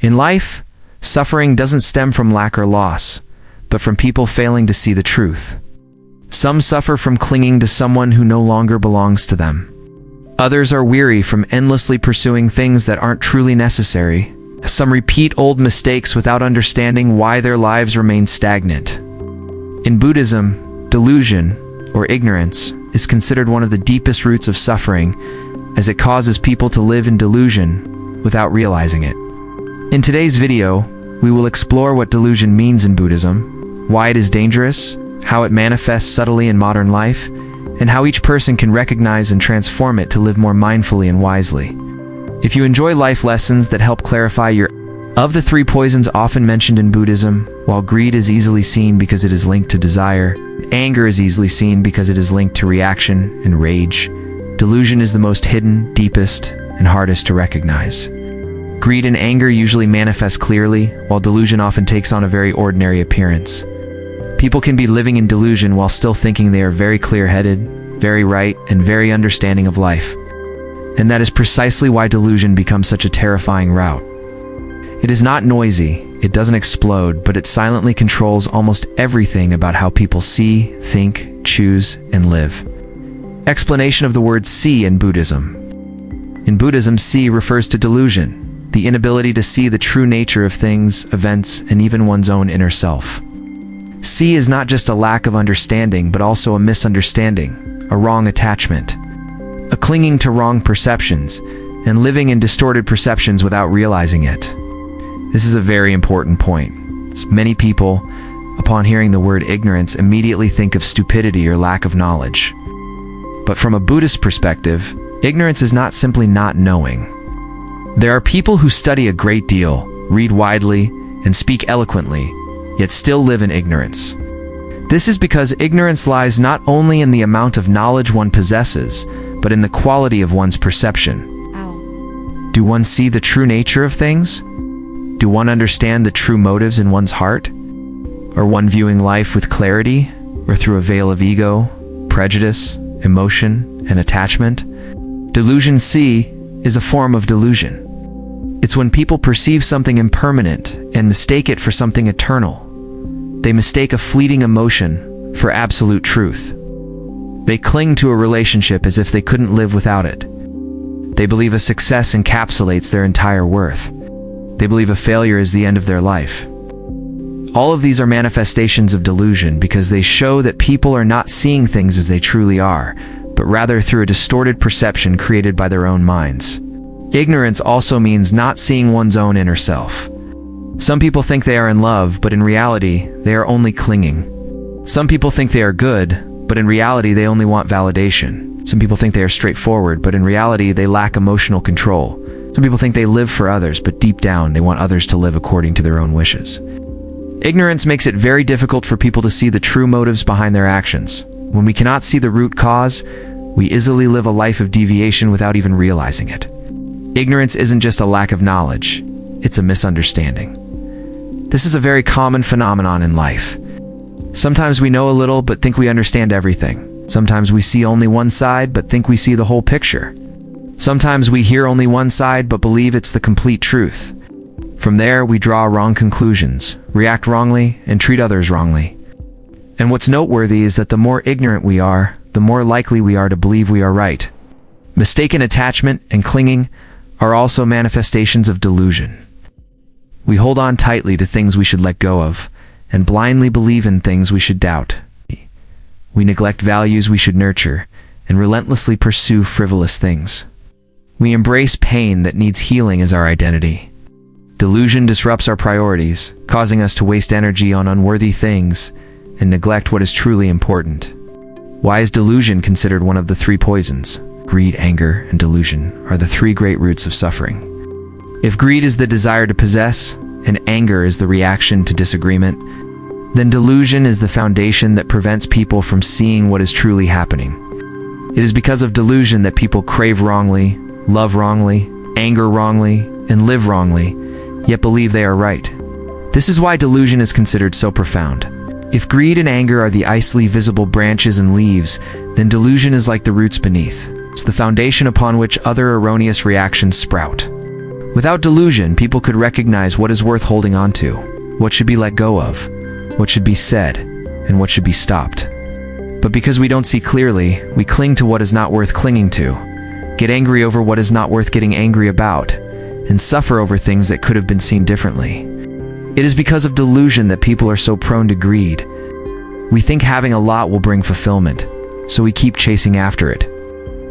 In life, suffering doesn't stem from lack or loss, but from people failing to see the truth. Some suffer from clinging to someone who no longer belongs to them. Others are weary from endlessly pursuing things that aren't truly necessary. Some repeat old mistakes without understanding why their lives remain stagnant. In Buddhism, delusion, or ignorance, is considered one of the deepest roots of suffering, as it causes people to live in delusion without realizing it. In today's video, we will explore what delusion means in Buddhism, why it is dangerous, how it manifests subtly in modern life, and how each person can recognize and transform it to live more mindfully and wisely. If you enjoy life lessons that help clarify of the three poisons often mentioned in Buddhism, while greed is easily seen because it is linked to desire, anger is easily seen because it is linked to reaction and rage, delusion is the most hidden, deepest, and hardest to recognize. Greed and anger usually manifest clearly, while delusion often takes on a very ordinary appearance. People can be living in delusion while still thinking they are very clear-headed, very right, and very understanding of life. And that is precisely why delusion becomes such a terrifying route. It is not noisy, it doesn't explode, but it silently controls almost everything about how people see, think, choose, and live. Explanation of the word see in Buddhism. In Buddhism, see refers to delusion, the inability to see the true nature of things, events, and even one's own inner self. See is not just a lack of understanding, but also a misunderstanding, a wrong attachment, a clinging to wrong perceptions, and living in distorted perceptions without realizing it. This is a very important point. Many people, upon hearing the word ignorance, immediately think of stupidity or lack of knowledge. But from a Buddhist perspective, ignorance is not simply not knowing. There are people who study a great deal, read widely, and speak eloquently, yet still live in ignorance. This is because ignorance lies not only in the amount of knowledge one possesses, but in the quality of one's perception. Do one see the true nature of things? Do one understand the true motives in one's heart? Or one viewing life with clarity, or through a veil of ego, prejudice, emotion, and attachment? Delusion C is a form of delusion. It's when people perceive something impermanent and mistake it for something eternal. They mistake a fleeting emotion for absolute truth. They cling to a relationship as if they couldn't live without it. They believe a success encapsulates their entire worth. They believe a failure is the end of their life. All of these are manifestations of delusion because they show that people are not seeing things as they truly are, but rather through a distorted perception created by their own minds. Ignorance also means not seeing one's own inner self. Some people think they are in love, but in reality, they are only clinging. Some people think they are good, but in reality, they only want validation. Some people think they are straightforward, but in reality, they lack emotional control. Some people think they live for others, but deep down, they want others to live according to their own wishes. Ignorance makes it very difficult for people to see the true motives behind their actions. When we cannot see the root cause, we easily live a life of deviation without even realizing it. Ignorance isn't just a lack of knowledge, it's a misunderstanding. This is a very common phenomenon in life. Sometimes we know a little but think we understand everything. Sometimes we see only one side but think we see the whole picture. Sometimes we hear only one side but believe it's the complete truth. From there, we draw wrong conclusions, react wrongly, and treat others wrongly. And what's noteworthy is that the more ignorant we are, the more likely we are to believe we are right. Mistaken attachment and clinging are also manifestations of delusion. We hold on tightly to things we should let go of, and blindly believe in things we should doubt. We neglect values we should nurture, and relentlessly pursue frivolous things. We embrace pain that needs healing as our identity. Delusion disrupts our priorities, causing us to waste energy on unworthy things and neglect what is truly important. Why is delusion considered one of the three poisons? Greed, anger, and delusion are the three great roots of suffering. If greed is the desire to possess, and anger is the reaction to disagreement, then delusion is the foundation that prevents people from seeing what is truly happening. It is because of delusion that people crave wrongly, love wrongly, anger wrongly, and live wrongly, yet believe they are right. This is why delusion is considered so profound. If greed and anger are the easily visible branches and leaves, then delusion is like the roots beneath. It's the foundation upon which other erroneous reactions sprout. Without delusion, people could recognize what is worth holding on to, what should be let go of, what should be said, and what should be stopped. But because we don't see clearly, we cling to what is not worth clinging to, get angry over what is not worth getting angry about, and suffer over things that could have been seen differently. It is because of delusion that people are so prone to greed. We think having a lot will bring fulfillment, so we keep chasing after it.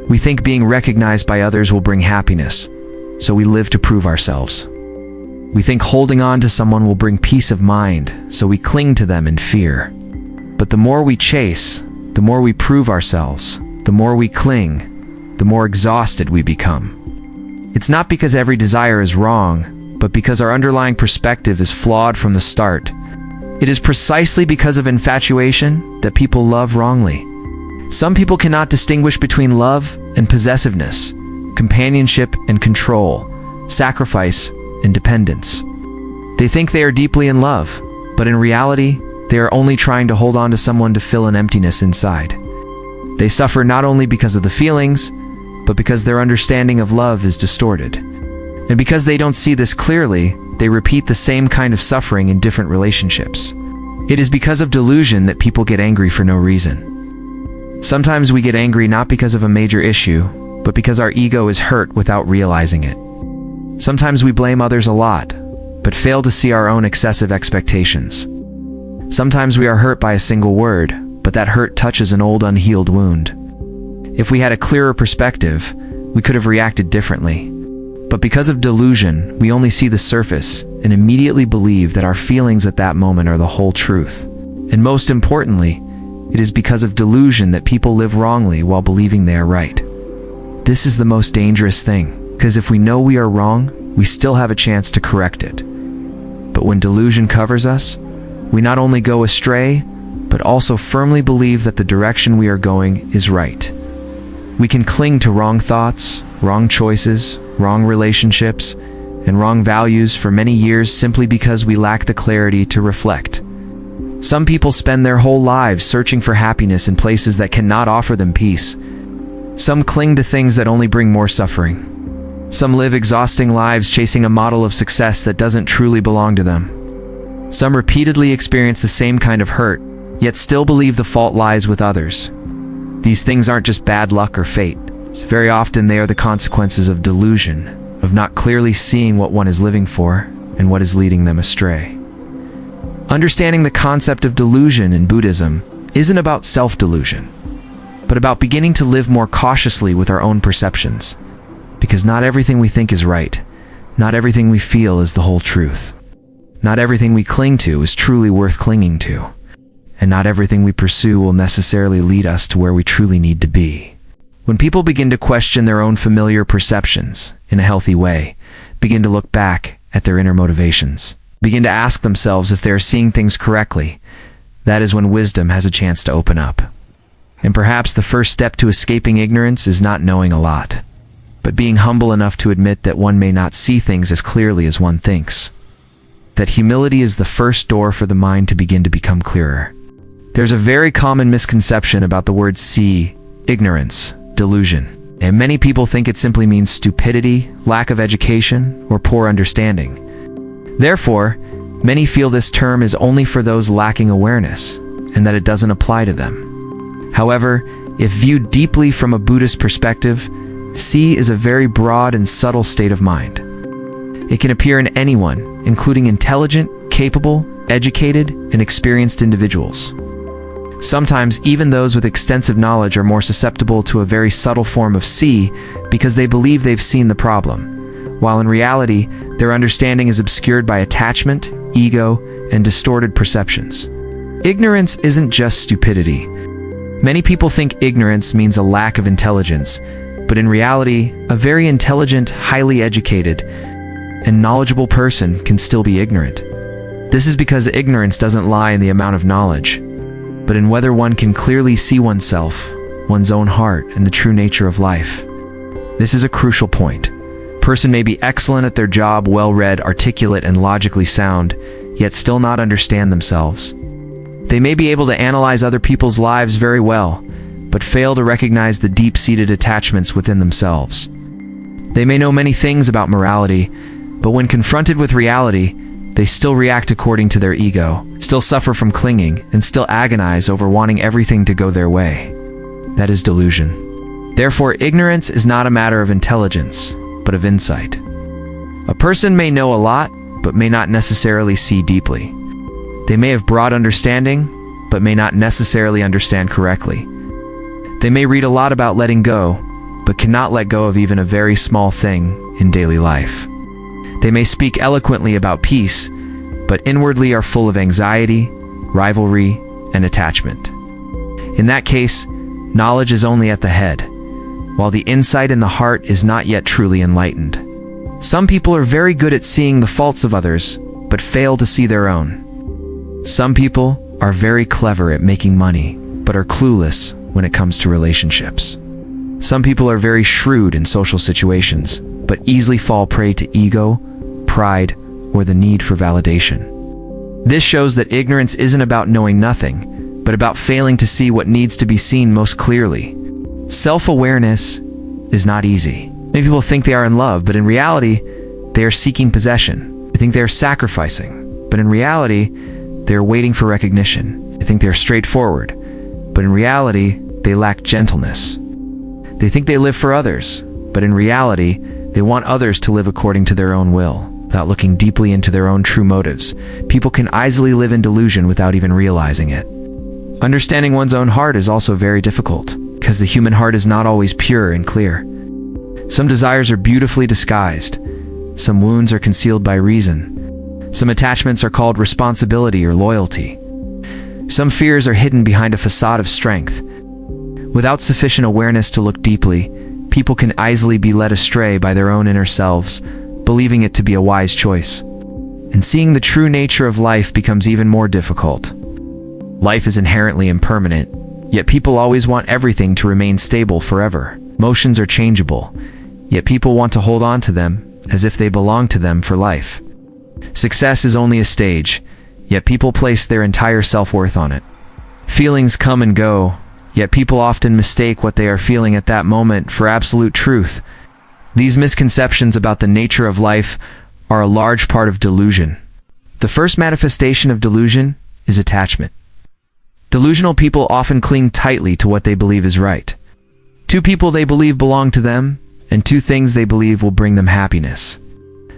We think being recognized by others will bring happiness, so we live to prove ourselves. We think holding on to someone will bring peace of mind, so we cling to them in fear. But the more we chase, the more we prove ourselves, the more we cling, the more exhausted we become. It's not because every desire is wrong, but because our underlying perspective is flawed from the start. It is precisely because of infatuation that people love wrongly. Some people cannot distinguish between love and possessiveness, companionship and control, sacrifice and dependence. They think they are deeply in love, but in reality, they are only trying to hold on to someone to fill an emptiness inside. They suffer not only because of the feelings, but because their understanding of love is distorted. And because they don't see this clearly, they repeat the same kind of suffering in different relationships. It is because of delusion that people get angry for no reason. Sometimes we get angry not because of a major issue, but because our ego is hurt without realizing it. Sometimes we blame others a lot, but fail to see our own excessive expectations. Sometimes we are hurt by a single word, but that hurt touches an old unhealed wound. If we had a clearer perspective, we could have reacted differently. But because of delusion, we only see the surface and immediately believe that our feelings at that moment are the whole truth. And most importantly, it is because of delusion that people live wrongly while believing they are right. This is the most dangerous thing, because if we know we are wrong, we still have a chance to correct it. But when delusion covers us, we not only go astray, but also firmly believe that the direction we are going is right. We can cling to wrong thoughts, wrong choices, wrong relationships, and wrong values for many years simply because we lack the clarity to reflect. Some people spend their whole lives searching for happiness in places that cannot offer them peace. Some cling to things that only bring more suffering. Some live exhausting lives chasing a model of success that doesn't truly belong to them. Some repeatedly experience the same kind of hurt, yet still believe the fault lies with others. These things aren't just bad luck or fate. Very often they are the consequences of delusion, of not clearly seeing what one is living for and what is leading them astray. Understanding the concept of delusion in Buddhism isn't about self-delusion, but about beginning to live more cautiously with our own perceptions. Because not everything we think is right, not everything we feel is the whole truth. Not everything we cling to is truly worth clinging to, and not everything we pursue will necessarily lead us to where we truly need to be. When people begin to question their own familiar perceptions in a healthy way, begin to look back at their inner motivations, begin to ask themselves if they are seeing things correctly, that is when wisdom has a chance to open up. And perhaps the first step to escaping ignorance is not knowing a lot, but being humble enough to admit that one may not see things as clearly as one thinks. That humility is the first door for the mind to begin to become clearer. There's a very common misconception about the word see, ignorance, delusion, and many people think it simply means stupidity, lack of education, or poor understanding. Therefore, many feel this term is only for those lacking awareness, and that it doesn't apply to them. However, if viewed deeply from a Buddhist perspective, see is a very broad and subtle state of mind. It can appear in anyone, including intelligent, capable, educated, and experienced individuals. Sometimes even those with extensive knowledge are more susceptible to a very subtle form of see because they believe they've seen the problem, while in reality, their understanding is obscured by attachment, ego, and distorted perceptions. Ignorance isn't just stupidity. Many people think ignorance means a lack of intelligence, but in reality, a very intelligent, highly educated, and knowledgeable person can still be ignorant. This is because ignorance doesn't lie in the amount of knowledge, but in whether one can clearly see oneself, one's own heart, and the true nature of life. This is a crucial point. A person may be excellent at their job, well-read, articulate, and logically sound, yet still not understand themselves. They may be able to analyze other people's lives very well, but fail to recognize the deep-seated attachments within themselves. They may know many things about morality, but when confronted with reality, they still react according to their ego, still suffer from clinging, and still agonize over wanting everything to go their way. That is delusion. Therefore, ignorance is not a matter of intelligence, but of insight. A person may know a lot, but may not necessarily see deeply. They may have broad understanding, but may not necessarily understand correctly. They may read a lot about letting go, but cannot let go of even a very small thing in daily life. They may speak eloquently about peace, but inwardly are full of anxiety, rivalry, and attachment. In that case, knowledge is only at the head, while the insight in the heart is not yet truly enlightened. Some people are very good at seeing the faults of others, but fail to see their own. Some people are very clever at making money, but are clueless when it comes to relationships. Some people are very shrewd in social situations, but easily fall prey to ego, pride, or the need for validation. This shows that ignorance isn't about knowing nothing, but about failing to see what needs to be seen most clearly. Self-awareness is not easy. Many people think they are in love, but in reality, they are seeking possession. They think they are sacrificing, but in reality, they are waiting for recognition. They think they are straightforward, but in reality, they lack gentleness. They think they live for others, but in reality, they want others to live according to their own will, without looking deeply into their own true motives. People can easily live in delusion without even realizing it. Understanding one's own heart is also very difficult, because the human heart is not always pure and clear. Some desires are beautifully disguised. Some wounds are concealed by reason. Some attachments are called responsibility or loyalty. Some fears are hidden behind a facade of strength. Without sufficient awareness to look deeply, people can easily be led astray by their own inner selves, believing it to be a wise choice. And seeing the true nature of life becomes even more difficult. Life is inherently impermanent, yet people always want everything to remain stable forever. Emotions are changeable, yet people want to hold on to them as if they belong to them for life. Success is only a stage, yet people place their entire self-worth on it. Feelings come and go, yet people often mistake what they are feeling at that moment for absolute truth. These misconceptions about the nature of life are a large part of delusion. The first manifestation of delusion is attachment. Delusional people often cling tightly to what they believe is right. Two people they believe belong to them, and two things they believe will bring them happiness.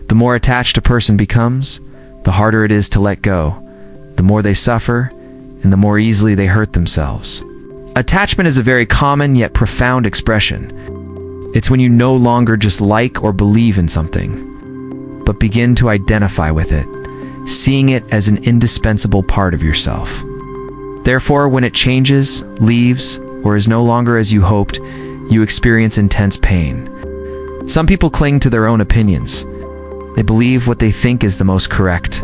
The more attached a person becomes, the harder it is to let go, the more they suffer, and the more easily they hurt themselves. Attachment is a very common yet profound expression. It's when you no longer just like or believe in something, but begin to identify with it, seeing it as an indispensable part of yourself. Therefore, when it changes, leaves, or is no longer as you hoped, you experience intense pain. Some people cling to their own opinions. They believe what they think is the most correct,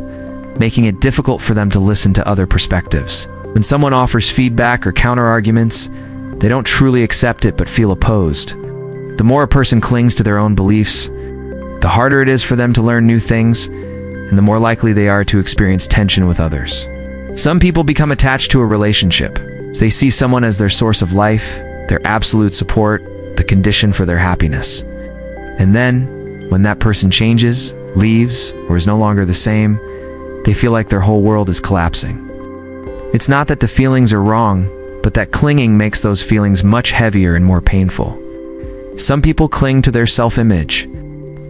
making it difficult for them to listen to other perspectives. When someone offers feedback or counter-arguments, they don't truly accept it but feel opposed. The more a person clings to their own beliefs, the harder it is for them to learn new things, and the more likely they are to experience tension with others. Some people become attached to a relationship. They see someone as their source of life, their absolute support, the condition for their happiness. And then, when that person changes, leaves, or is no longer the same, they feel like their whole world is collapsing. It's not that the feelings are wrong, but that clinging makes those feelings much heavier and more painful. Some people cling to their self-image.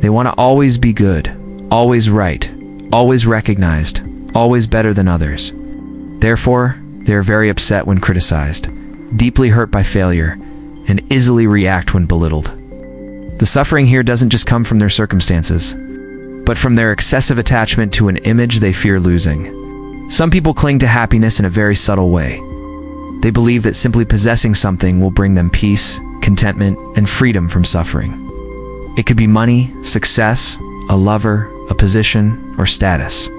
They want to always be good, always right, always recognized, always better than others. Therefore, they are very upset when criticized, deeply hurt by failure, and easily react when belittled. The suffering here doesn't just come from their circumstances, but from their excessive attachment to an image they fear losing. Some people cling to happiness in a very subtle way. They believe that simply possessing something will bring them peace, contentment, and freedom from suffering. It could be money, success, a lover, a position, or status.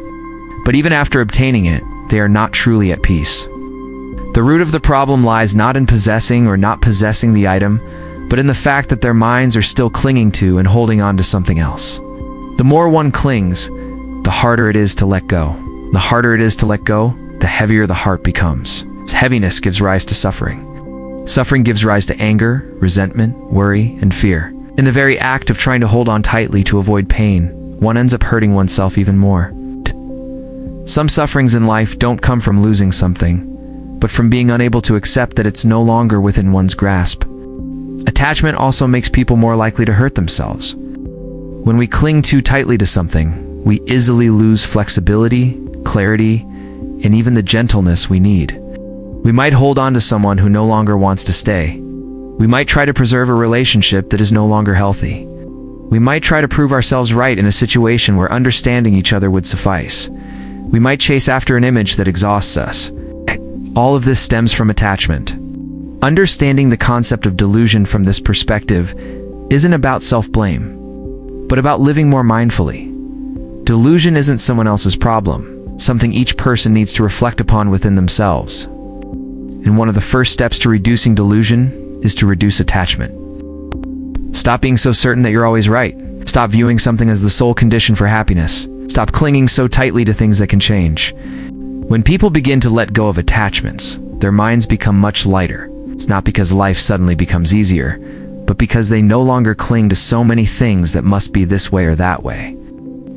But even after obtaining it, they are not truly at peace. The root of the problem lies not in possessing or not possessing the item, but in the fact that their minds are still clinging to and holding on to something else. The more one clings, the harder it is to let go. The harder it is to let go, the heavier the heart becomes. Its heaviness gives rise to suffering. Suffering gives rise to anger, resentment, worry, and fear. In the very act of trying to hold on tightly to avoid pain, one ends up hurting oneself even more. Some sufferings in life don't come from losing something, but from being unable to accept that it's no longer within one's grasp. Attachment also makes people more likely to hurt themselves. When we cling too tightly to something, we easily lose flexibility, clarity, and even the gentleness we need. We might hold on to someone who no longer wants to stay. We might try to preserve a relationship that is no longer healthy. We might try to prove ourselves right in a situation where understanding each other would suffice. We might chase after an image that exhausts us. All of this stems from attachment. Understanding the concept of delusion from this perspective isn't about self-blame, but about living more mindfully. Delusion isn't someone else's problem, it's something each person needs to reflect upon within themselves. And one of the first steps to reducing delusion is to reduce attachment. Stop being so certain that you're always right. Stop viewing something as the sole condition for happiness. Stop clinging so tightly to things that can change. When people begin to let go of attachments, their minds become much lighter. It's not because life suddenly becomes easier, but because they no longer cling to so many things that must be this way or that way.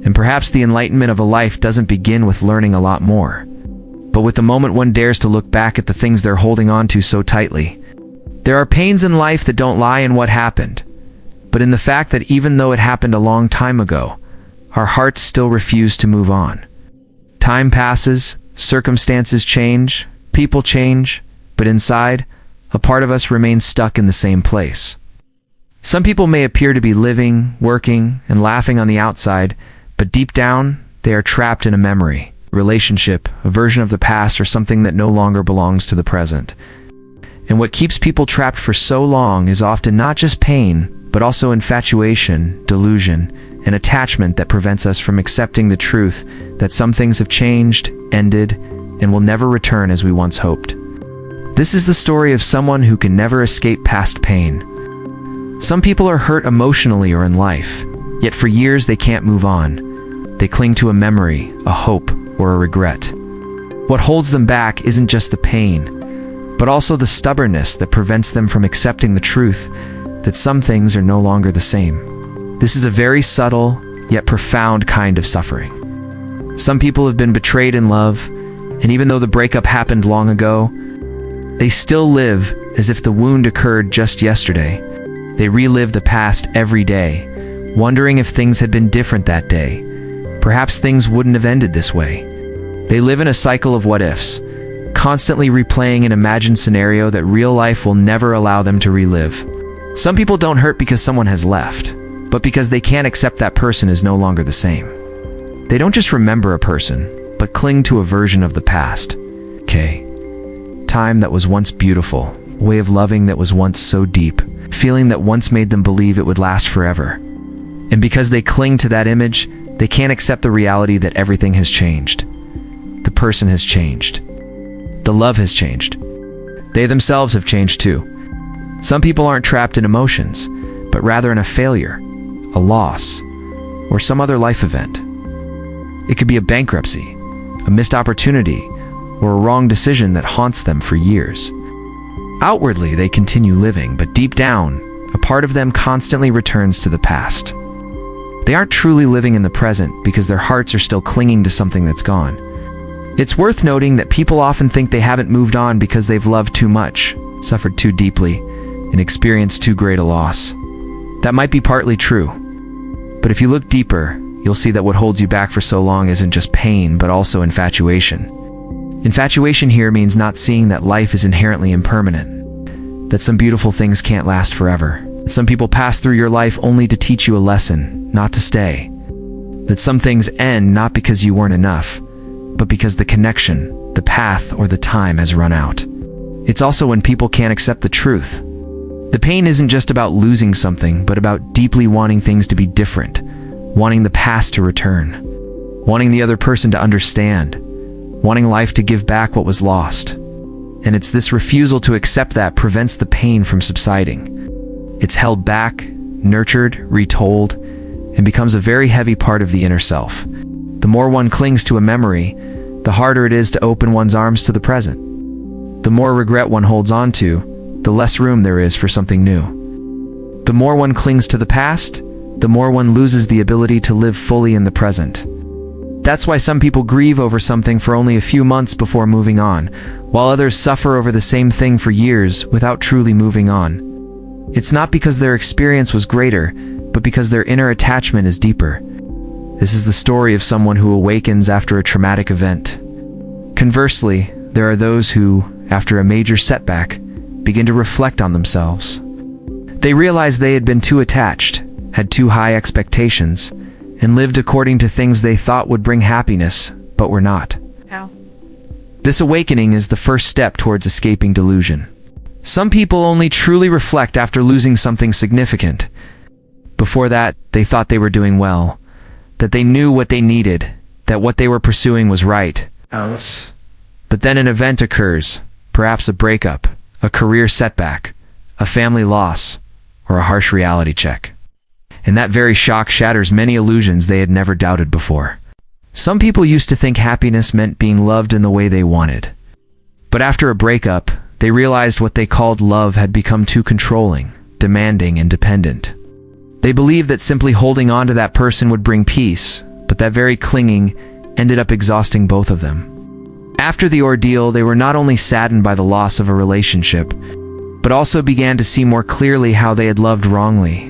And perhaps the enlightenment of a life doesn't begin with learning a lot more, but with the moment one dares to look back at the things they're holding on to so tightly. There are pains in life that don't lie in what happened, but in the fact that even though it happened a long time ago, our hearts still refuse to move on. Time passes, circumstances change, people change, but inside, a part of us remains stuck in the same place. Some people may appear to be living, working, and laughing on the outside, but deep down, they are trapped in a memory, a relationship, a version of the past, or something that no longer belongs to the present. And what keeps people trapped for so long is often not just pain, but also infatuation, delusion, and attachment that prevents us from accepting the truth that some things have changed, ended, and will never return as we once hoped. This is the story of someone who can never escape past pain. Some people are hurt emotionally or in life, yet for years they can't move on. They cling to a memory, a hope, or a regret. What holds them back isn't just the pain, but also the stubbornness that prevents them from accepting the truth that some things are no longer the same. This is a very subtle, yet profound kind of suffering. Some people have been betrayed in love, and even though the breakup happened long ago, they still live as if the wound occurred just yesterday. They relive the past every day, wondering if things had been different that day. Perhaps things wouldn't have ended this way. They live in a cycle of what-ifs, constantly replaying an imagined scenario that real life will never allow them to relive. Some people don't hurt because someone has left, but because they can't accept that person is no longer the same. They don't just remember a person, but cling to a version of the past. Time that was once beautiful, a way of loving that was once so deep, feeling that once made them believe it would last forever. And because they cling to that image, they can't accept the reality that everything has changed. The person has changed. The love has changed. They themselves have changed too. Some people aren't trapped in emotions, but rather in a failure, a loss, or some other life event. It could be a bankruptcy, a missed opportunity, or a wrong decision that haunts them for years. Outwardly, they continue living, but deep down, a part of them constantly returns to the past. They aren't truly living in the present because their hearts are still clinging to something that's gone. It's worth noting that people often think they haven't moved on because they've loved too much, suffered too deeply, and experienced too great a loss. That might be partly true, but if you look deeper, you'll see that what holds you back for so long isn't just pain, but also infatuation. Infatuation here means not seeing that life is inherently impermanent, that some beautiful things can't last forever, that some people pass through your life only to teach you a lesson, not to stay, that some things end not because you weren't enough, but because the connection, the path, or the time has run out. It's also when people can't accept the truth. The pain isn't just about losing something, but about deeply wanting things to be different, wanting the past to return, wanting the other person to understand, wanting life to give back what was lost. And it's this refusal to accept that prevents the pain from subsiding. It's held back, nurtured, retold, and becomes a very heavy part of the inner self. The more one clings to a memory, the harder it is to open one's arms to the present. The more regret one holds on to, the less room there is for something new. The more one clings to the past, the more one loses the ability to live fully in the present. That's why some people grieve over something for only a few months before moving on, while others suffer over the same thing for years without truly moving on. It's not because their experience was greater, but because their inner attachment is deeper. This is the story of someone who awakens after a traumatic event. Conversely, there are those who, after a major setback, begin to reflect on themselves. They realize they had been too attached, had too high expectations, and lived according to things they thought would bring happiness, but were not. Ow. This awakening is the first step towards escaping delusion. Some people only truly reflect after losing something significant. Before that, they thought they were doing well, that they knew what they needed, that what they were pursuing was right. Alice. But then an event occurs, perhaps a breakup, a career setback, a family loss, or a harsh reality check. And that very shock shatters many illusions they had never doubted before. Some people used to think happiness meant being loved in the way they wanted. But after a breakup, they realized what they called love had become too controlling, demanding, and dependent. They believed that simply holding on to that person would bring peace, but that very clinging ended up exhausting both of them. After the ordeal, they were not only saddened by the loss of a relationship, but also began to see more clearly how they had loved wrongly.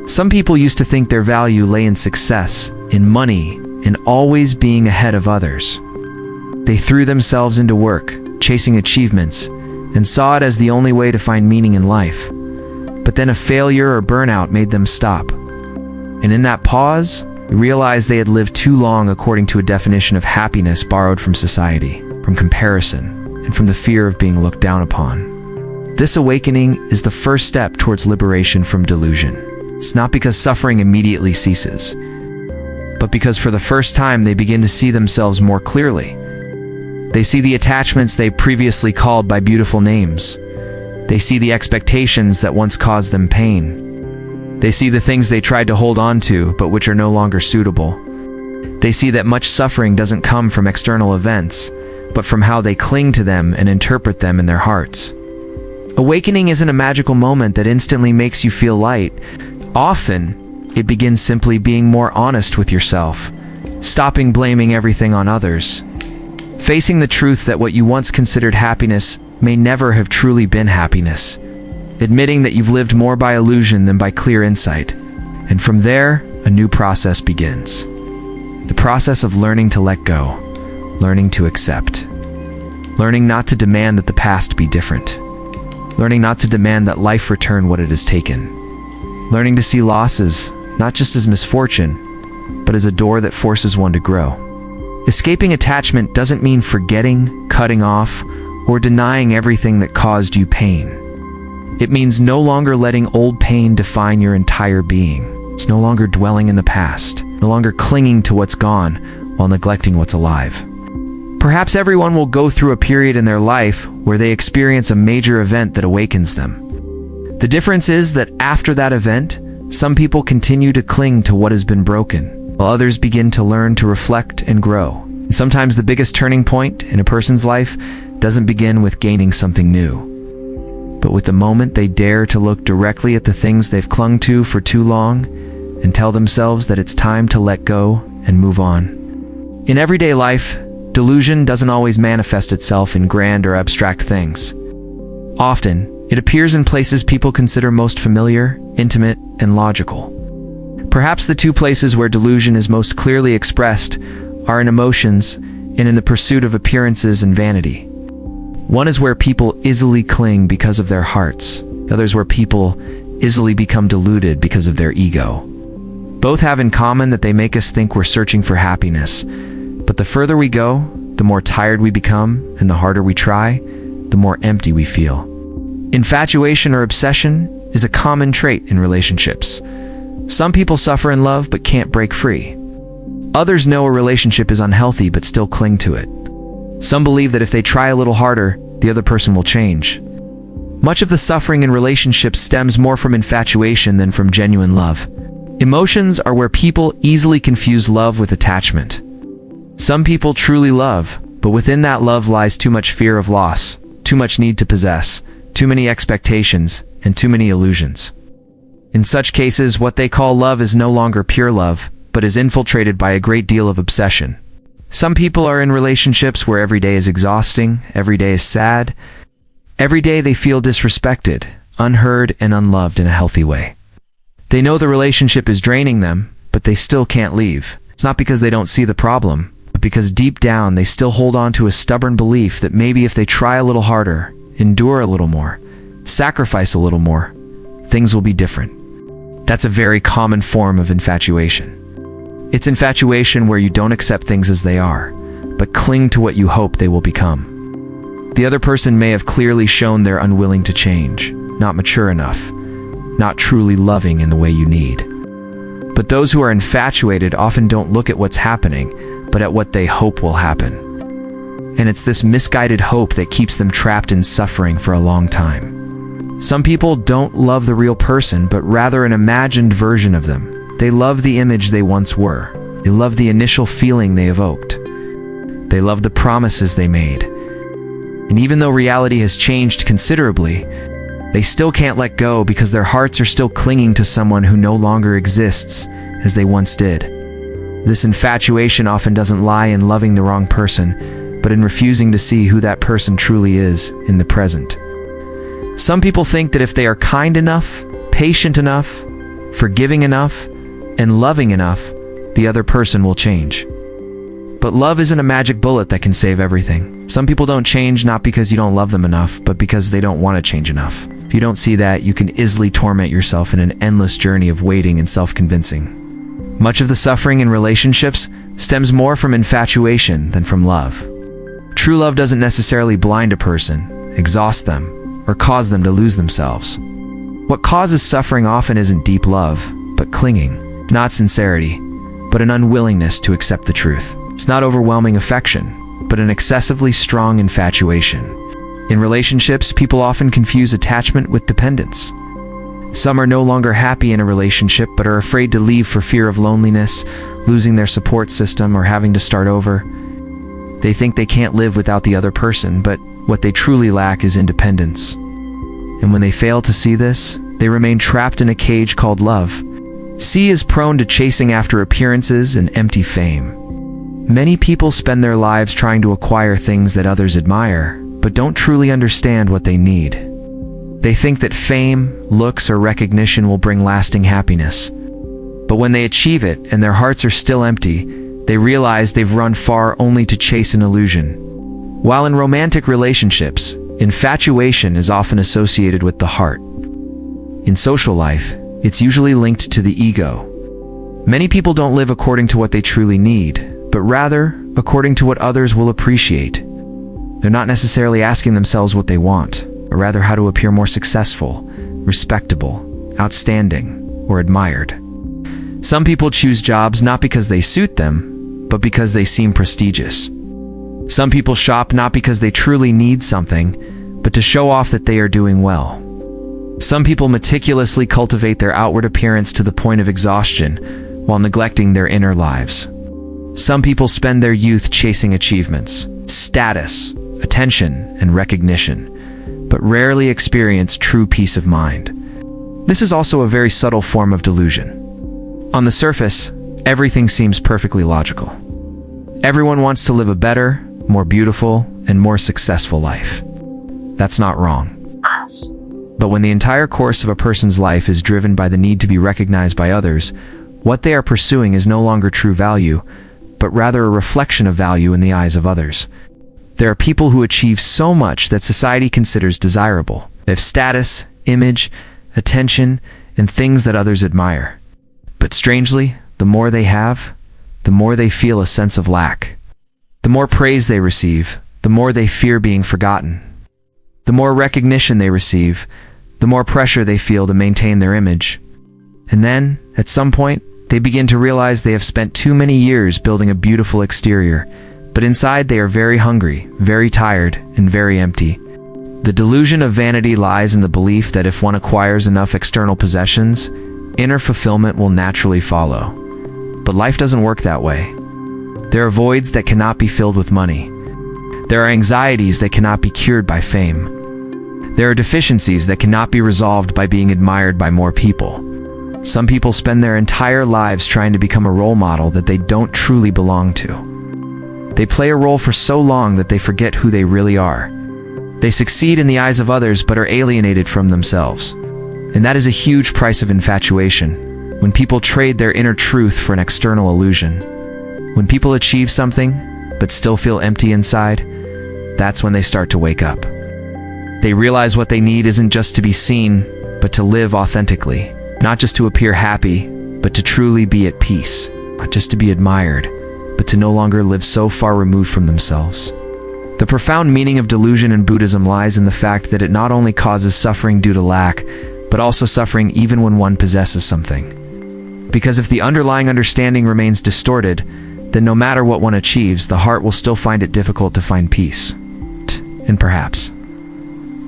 Some people used to think their value lay in success, in money, in always being ahead of others. They threw themselves into work, chasing achievements, and saw it as the only way to find meaning in life. But then a failure or burnout made them stop. And in that pause, they realized they had lived too long according to a definition of happiness borrowed from society, from comparison, and from the fear of being looked down upon. This awakening is the first step towards liberation from delusion. It's not because suffering immediately ceases, but because for the first time they begin to see themselves more clearly. They see the attachments they previously called by beautiful names. They see the expectations that once caused them pain. They see the things they tried to hold on to, but which are no longer suitable. They see that much suffering doesn't come from external events, but from how they cling to them and interpret them in their hearts. Awakening isn't a magical moment that instantly makes you feel light. Often, it begins simply being more honest with yourself, stopping blaming everything on others, facing the truth that what you once considered happiness may never have truly been happiness, admitting that you've lived more by illusion than by clear insight, and from there, a new process begins. The process of learning to let go, learning to accept, learning not to demand that the past be different, learning not to demand that life return what it has taken, learning to see losses not just as misfortune, but as a door that forces one to grow. Escaping attachment doesn't mean forgetting, cutting off, or denying everything that caused you pain. It means no longer letting old pain define your entire being. It's no longer dwelling in the past, no longer clinging to what's gone while neglecting what's alive. Perhaps everyone will go through a period in their life where they experience a major event that awakens them. The difference is that after that event, some people continue to cling to what has been broken, while others begin to learn to reflect and grow. And sometimes the biggest turning point in a person's life doesn't begin with gaining something new, but with the moment they dare to look directly at the things they've clung to for too long and tell themselves that it's time to let go and move on. In everyday life, delusion doesn't always manifest itself in grand or abstract things. Often, it appears in places people consider most familiar, intimate, and logical. Perhaps the two places where delusion is most clearly expressed are in emotions and in the pursuit of appearances and vanity. One is where people easily cling because of their hearts. The other is where people easily become deluded because of their ego. Both have in common that they make us think we're searching for happiness, but the further we go, the more tired we become, and the harder we try, the more empty we feel. Infatuation or obsession is a common trait in relationships. Some people suffer in love but can't break free. Others know a relationship is unhealthy but still cling to it. Some believe that if they try a little harder, the other person will change. Much of the suffering in relationships stems more from infatuation than from genuine love. Emotions are where people easily confuse love with attachment. Some people truly love, but within that love lies too much fear of loss, too much need to possess, too many expectations, and too many illusions. In such cases, what they call love is no longer pure love, but is infiltrated by a great deal of obsession. Some people are in relationships where every day is exhausting, every day is sad. Every day they feel disrespected, unheard, and unloved in a healthy way. They know the relationship is draining them, but they still can't leave. It's not because they don't see the problem, but because deep down they still hold on to a stubborn belief that maybe if they try a little harder, endure a little more, sacrifice a little more, things will be different. That's a very common form of infatuation. It's infatuation where you don't accept things as they are, but cling to what you hope they will become. The other person may have clearly shown they're unwilling to change, not mature enough, not truly loving in the way you need. But those who are infatuated often don't look at what's happening, but at what they hope will happen. And it's this misguided hope that keeps them trapped in suffering for a long time. Some people don't love the real person, but rather an imagined version of them. They love the image they once were. They love the initial feeling they evoked. They love the promises they made. And even though reality has changed considerably, they still can't let go because their hearts are still clinging to someone who no longer exists as they once did. This infatuation often doesn't lie in loving the wrong person, but in refusing to see who that person truly is in the present. Some people think that if they are kind enough, patient enough, forgiving enough, and loving enough, the other person will change. But love isn't a magic bullet that can save everything. Some people don't change not because you don't love them enough, but because they don't want to change enough. If you don't see that, you can easily torment yourself in an endless journey of waiting and self-convincing. Much of the suffering in relationships stems more from infatuation than from love. True love doesn't necessarily blind a person, exhaust them, or cause them to lose themselves. What causes suffering often isn't deep love, but clinging. Not sincerity, but an unwillingness to accept the truth. It's not overwhelming affection, but an excessively strong infatuation. In relationships, people often confuse attachment with dependence. Some are no longer happy in a relationship, but are afraid to leave for fear of loneliness, losing their support system, or having to start over. They think they can't live without the other person, but what they truly lack is independence. And when they fail to see this, they remain trapped in a cage called love. C is prone to chasing after appearances and empty fame. Many people spend their lives trying to acquire things that others admire, but don't truly understand what they need. They think that fame, looks, or recognition will bring lasting happiness. But when they achieve it and their hearts are still empty, they realize they've run far only to chase an illusion. While in romantic relationships, infatuation is often associated with the heart. In social life, it's usually linked to the ego. Many people don't live according to what they truly need, but rather according to what others will appreciate. They're not necessarily asking themselves what they want, but rather how to appear more successful, respectable, outstanding, or admired. Some people choose jobs not because they suit them, but because they seem prestigious. Some people shop not because they truly need something, but to show off that they are doing well. Some people meticulously cultivate their outward appearance to the point of exhaustion, while neglecting their inner lives. Some people spend their youth chasing achievements, status, attention, and recognition, but rarely experience true peace of mind. This is also a very subtle form of delusion. On the surface, everything seems perfectly logical. Everyone wants to live a better, more beautiful, and more successful life. That's not wrong. But when the entire course of a person's life is driven by the need to be recognized by others, what they are pursuing is no longer true value, but rather a reflection of value in the eyes of others. There are people who achieve so much that society considers desirable. They have status, image, attention, and things that others admire. But strangely, the more they have, the more they feel a sense of lack. The more praise they receive, the more they fear being forgotten. The more recognition they receive, the more pressure they feel to maintain their image. And then, at some point, they begin to realize they have spent too many years building a beautiful exterior, but inside they are very hungry, very tired, and very empty. The delusion of vanity lies in the belief that if one acquires enough external possessions, inner fulfillment will naturally follow. But life doesn't work that way. There are voids that cannot be filled with money. There are anxieties that cannot be cured by fame. There are deficiencies that cannot be resolved by being admired by more people. Some people spend their entire lives trying to become a role model that they don't truly belong to. They play a role for so long that they forget who they really are. They succeed in the eyes of others but are alienated from themselves. And that is a huge price of infatuation, when people trade their inner truth for an external illusion. When people achieve something, but still feel empty inside, that's when they start to wake up. They realize what they need isn't just to be seen, but to live authentically. Not just to appear happy, but to truly be at peace. Not just to be admired, but to no longer live so far removed from themselves. The profound meaning of delusion in Buddhism lies in the fact that it not only causes suffering due to lack, but also suffering even when one possesses something. Because if the underlying understanding remains distorted, then no matter what one achieves, the heart will still find it difficult to find peace. And perhaps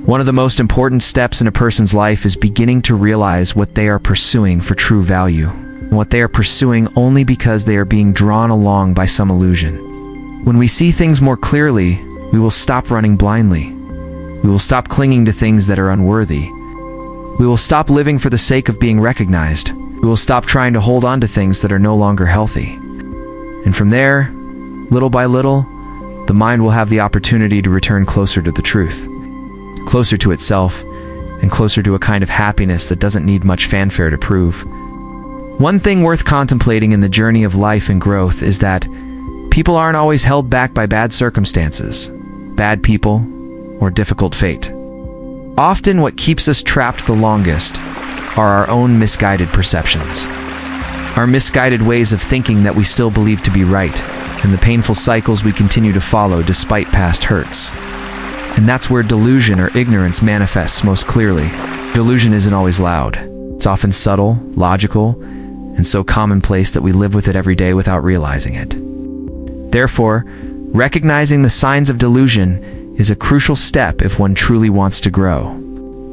one of the most important steps in a person's life is beginning to realize what they are pursuing for true value, and what they are pursuing only because they are being drawn along by some illusion. When we see things more clearly, we will stop running blindly. We will stop clinging to things that are unworthy. We will stop living for the sake of being recognized. We will stop trying to hold on to things that are no longer healthy. And from there, little by little, the mind will have the opportunity to return closer to the truth. Closer to itself, and closer to a kind of happiness that doesn't need much fanfare to prove. One thing worth contemplating in the journey of life and growth is that people aren't always held back by bad circumstances, bad people, or difficult fate. Often what keeps us trapped the longest are our own misguided perceptions. Our misguided ways of thinking that we still believe to be right, and the painful cycles we continue to follow despite past hurts. And that's where delusion or ignorance manifests most clearly. Delusion isn't always loud. It's often subtle, logical, and so commonplace that we live with it every day without realizing it. Therefore, recognizing the signs of delusion is a crucial step if one truly wants to grow.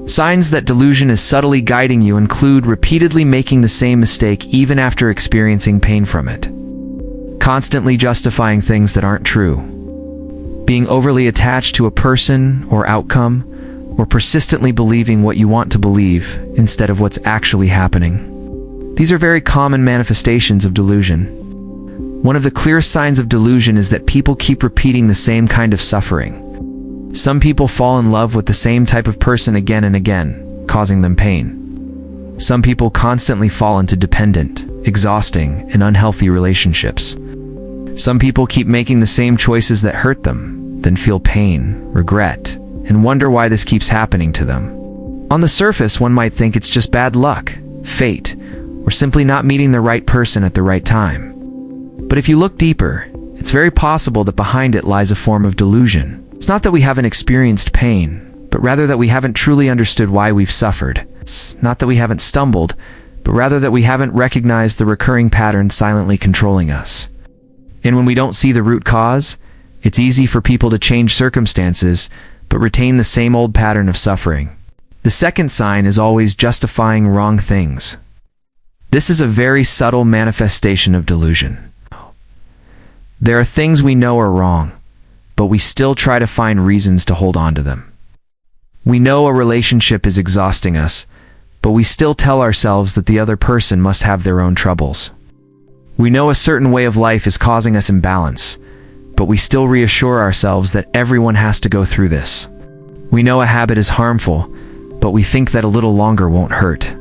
Signs that delusion is subtly guiding you include repeatedly making the same mistake even after experiencing pain from it. Constantly justifying things that aren't true. Being overly attached to a person or outcome, or persistently believing what you want to believe instead of what's actually happening. These are very common manifestations of delusion. One of the clearest signs of delusion is that people keep repeating the same kind of suffering. Some people fall in love with the same type of person again and again, causing them pain. Some people constantly fall into dependent, exhausting, and unhealthy relationships. Some people keep making the same choices that hurt them, then feel pain, regret, and wonder why this keeps happening to them. On the surface, one might think it's just bad luck, fate, or simply not meeting the right person at the right time. But if you look deeper, it's very possible that behind it lies a form of delusion. It's not that we haven't experienced pain, but rather that we haven't truly understood why we've suffered. It's not that we haven't stumbled, but rather that we haven't recognized the recurring pattern silently controlling us. And when we don't see the root cause, it's easy for people to change circumstances, but retain the same old pattern of suffering. The second sign is always justifying wrong things. This is a very subtle manifestation of delusion. There are things we know are wrong, but we still try to find reasons to hold on to them. We know a relationship is exhausting us, but we still tell ourselves that the other person must have their own troubles. We know a certain way of life is causing us imbalance, but we still reassure ourselves that everyone has to go through this. We know a habit is harmful, but we think that a little longer won't hurt.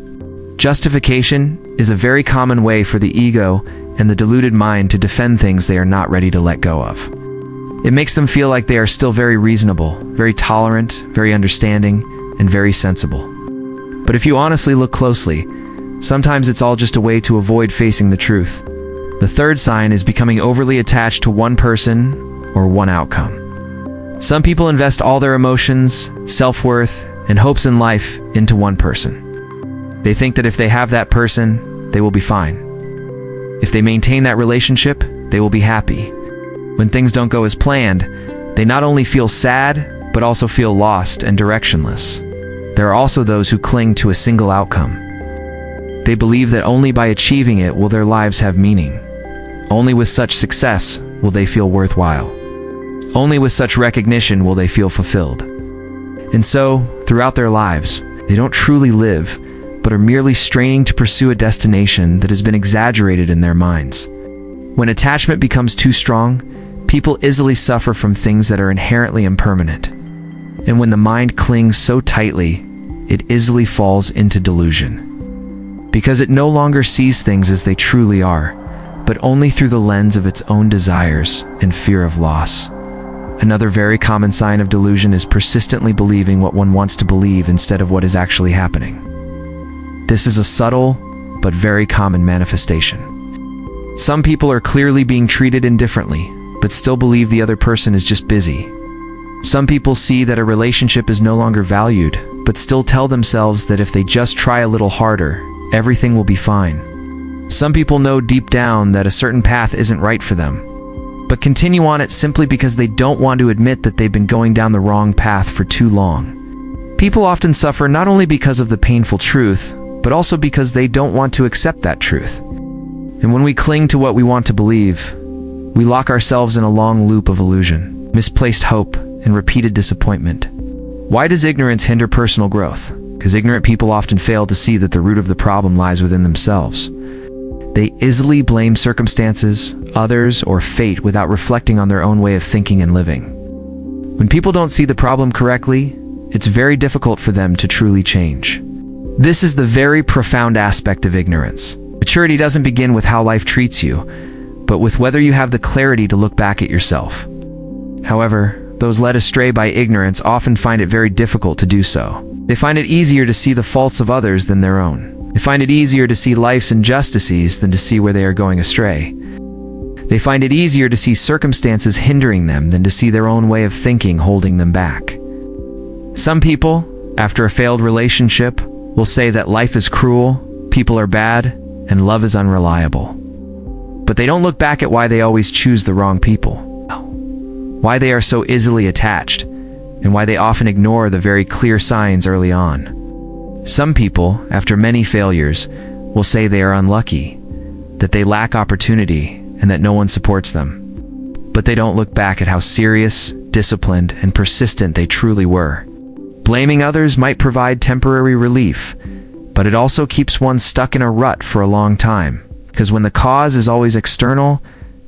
Justification is a very common way for the ego and the deluded mind to defend things they are not ready to let go of. It makes them feel like they are still very reasonable, very tolerant, very understanding, and very sensible. But if you honestly look closely, sometimes it's all just a way to avoid facing the truth. The third sign is becoming overly attached to one person or one outcome. Some people invest all their emotions, self-worth, and hopes in life into one person. They think that if they have that person, they will be fine. If they maintain that relationship, they will be happy. When things don't go as planned, they not only feel sad, but also feel lost and directionless. There are also those who cling to a single outcome. They believe that only by achieving it will their lives have meaning. Only with such success will they feel worthwhile. Only with such recognition will they feel fulfilled. And so, throughout their lives, they don't truly live, but are merely straining to pursue a destination that has been exaggerated in their minds. When attachment becomes too strong, people easily suffer from things that are inherently impermanent. And when the mind clings so tightly, it easily falls into delusion. Because it no longer sees things as they truly are, but only through the lens of its own desires and fear of loss. Another very common sign of delusion is persistently believing what one wants to believe instead of what is actually happening. This is a subtle, but very common manifestation. Some people are clearly being treated indifferently, but still believe the other person is just busy. Some people see that a relationship is no longer valued, but still tell themselves that if they just try a little harder, everything will be fine. Some people know deep down that a certain path isn't right for them, but continue on it simply because they don't want to admit that they've been going down the wrong path for too long. People often suffer not only because of the painful truth, but also because they don't want to accept that truth. And when we cling to what we want to believe, we lock ourselves in a long loop of illusion, misplaced hope, and repeated disappointment. Why does ignorance hinder personal growth? Because ignorant people often fail to see that the root of the problem lies within themselves. They easily blame circumstances, others, or fate without reflecting on their own way of thinking and living. When people don't see the problem correctly, it's very difficult for them to truly change. This is the very profound aspect of ignorance. Maturity doesn't begin with how life treats you, but with whether you have the clarity to look back at yourself. However, those led astray by ignorance often find it very difficult to do so. They find it easier to see the faults of others than their own. They find it easier to see life's injustices than to see where they are going astray. They find it easier to see circumstances hindering them than to see their own way of thinking holding them back. Some people, after a failed relationship, will say that life is cruel, people are bad, and love is unreliable. But they don't look back at why they always choose the wrong people, why they are so easily attached, and why they often ignore the very clear signs early on. Some people, after many failures, will say they are unlucky, that they lack opportunity, and that no one supports them. But they don't look back at how serious, disciplined, and persistent they truly were. Blaming others might provide temporary relief, but it also keeps one stuck in a rut for a long time, because when the cause is always external,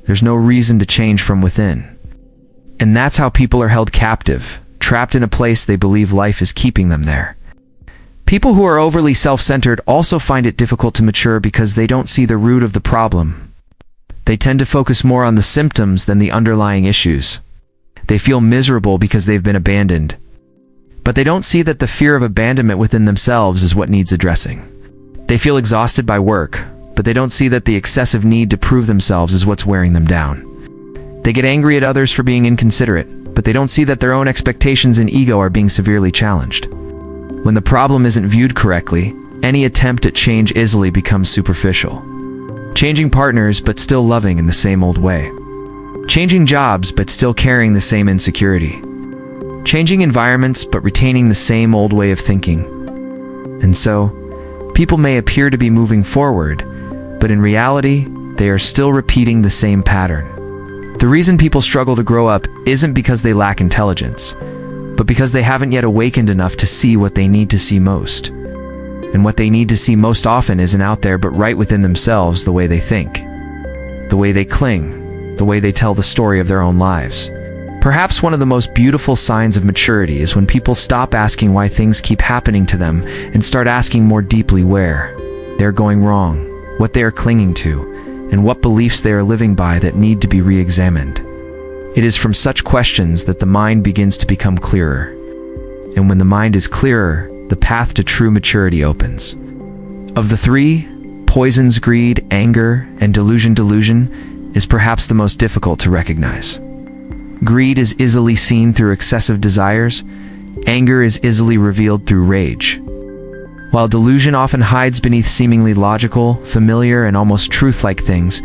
there's no reason to change from within. And that's how people are held captive, trapped in a place they believe life is keeping them there. People who are overly self-centered also find it difficult to mature because they don't see the root of the problem. They tend to focus more on the symptoms than the underlying issues. They feel miserable because they've been abandoned. But they don't see that the fear of abandonment within themselves is what needs addressing. They feel exhausted by work, but they don't see that the excessive need to prove themselves is what's wearing them down. They get angry at others for being inconsiderate, but they don't see that their own expectations and ego are being severely challenged. When the problem isn't viewed correctly, any attempt at change easily becomes superficial. Changing partners but still loving in the same old way. Changing jobs but still carrying the same insecurity. Changing environments but retaining the same old way of thinking. And so, people may appear to be moving forward, but in reality, they are still repeating the same pattern. The reason people struggle to grow up isn't because they lack intelligence, but because they haven't yet awakened enough to see what they need to see most. And what they need to see most often isn't out there but right within themselves, the way they think, the way they cling, the way they tell the story of their own lives. Perhaps one of the most beautiful signs of maturity is when people stop asking why things keep happening to them and start asking more deeply where they're going wrong, what they are clinging to, and what beliefs they are living by that need to be re-examined. It is from such questions that the mind begins to become clearer. And when the mind is clearer, the path to true maturity opens. Of the three, poisons, greed, anger, and delusion is perhaps the most difficult to recognize. Greed is easily seen through excessive desires. Anger is easily revealed through rage. While delusion often hides beneath seemingly logical, familiar, and almost truth-like things.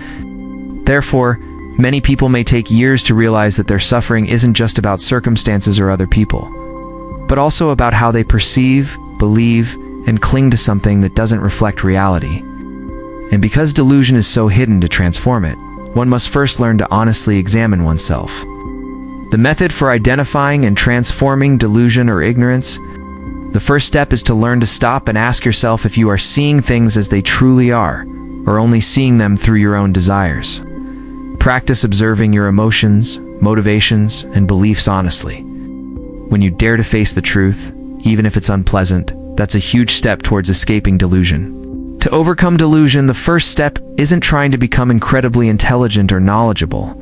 Therefore, many people may take years to realize that their suffering isn't just about circumstances or other people, but also about how they perceive, believe, and cling to something that doesn't reflect reality. And because delusion is so hidden, to transform it, one must first learn to honestly examine oneself. The method for identifying and transforming delusion or ignorance The first step is to learn to stop and ask yourself if you are seeing things as they truly are, or only seeing them through your own desires. Practice observing your emotions, motivations, and beliefs honestly. When you dare to face the truth, even if it's unpleasant, that's a huge step towards escaping delusion. To overcome delusion, the first step isn't trying to become incredibly intelligent or knowledgeable,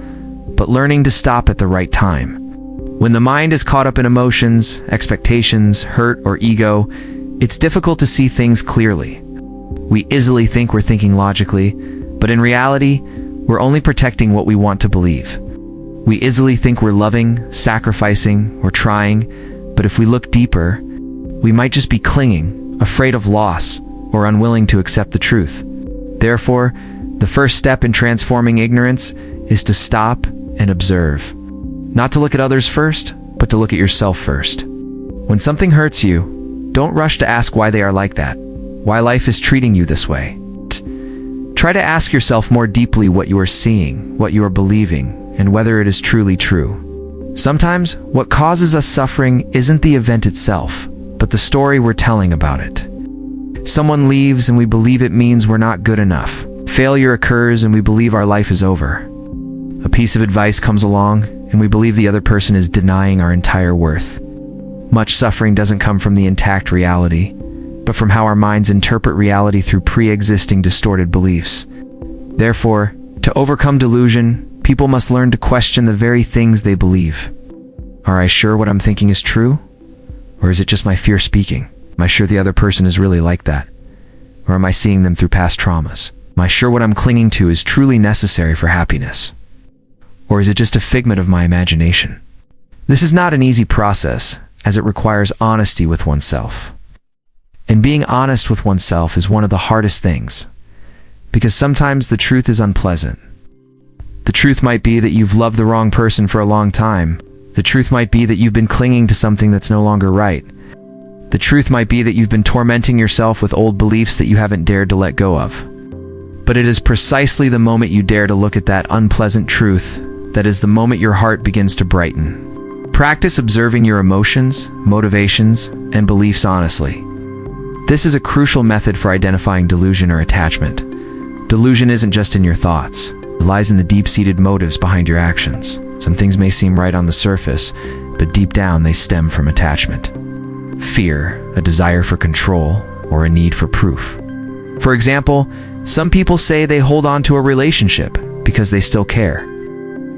but learning to stop at the right time. When the mind is caught up in emotions, expectations, hurt, or ego, it's difficult to see things clearly. We easily think we're thinking logically, but in reality, we're only protecting what we want to believe. We easily think we're loving, sacrificing, or trying, but if we look deeper, we might just be clinging, afraid of loss, or unwilling to accept the truth. Therefore, the first step in transforming ignorance is to stop and observe. Not to look at others first, but to look at yourself first. When something hurts you, don't rush to ask why they are like that, why life is treating you this way. Try to ask yourself more deeply what you are seeing, what you are believing, and whether it is truly true. Sometimes, what causes us suffering isn't the event itself, but the story we're telling about it. Someone leaves and we believe it means we're not good enough. Failure occurs and we believe our life is over. A piece of advice comes along and we believe the other person is denying our entire worth. Much suffering doesn't come from the intact reality, but from how our minds interpret reality through pre-existing distorted beliefs. Therefore, to overcome delusion, people must learn to question the very things they believe. Are I sure what I'm thinking is true? Or is it just my fear speaking? Am I sure the other person is really like that? Or am I seeing them through past traumas? Am I sure what I'm clinging to is truly necessary for happiness? Or is it just a figment of my imagination? This is not an easy process, as it requires honesty with oneself. And being honest with oneself is one of the hardest things, because sometimes the truth is unpleasant. The truth might be that you've loved the wrong person for a long time. The truth might be that you've been clinging to something that's no longer right. The truth might be that you've been tormenting yourself with old beliefs that you haven't dared to let go of. But it is precisely the moment you dare to look at that unpleasant truth that is the moment your heart begins to brighten. Practice observing your emotions, motivations, and beliefs honestly. This is a crucial method for identifying delusion or attachment. Delusion isn't just in your thoughts. It lies in the deep-seated motives behind your actions. Some things may seem right on the surface, but deep down they stem from attachment. Fear, a desire for control, or a need for proof. For example, some people say they hold on to a relationship because they still care.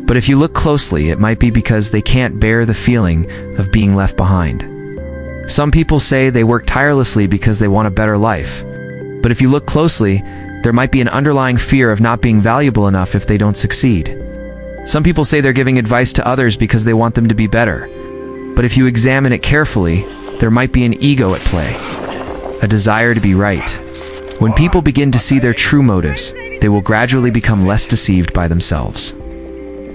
But if you look closely, it might be because they can't bear the feeling of being left behind. Some people say they work tirelessly because they want a better life. But if you look closely, there might be an underlying fear of not being valuable enough if they don't succeed. Some people say they're giving advice to others because they want them to be better. But if you examine it carefully, there might be an ego at play, a desire to be right. When people begin to see their true motives, they will gradually become less deceived by themselves.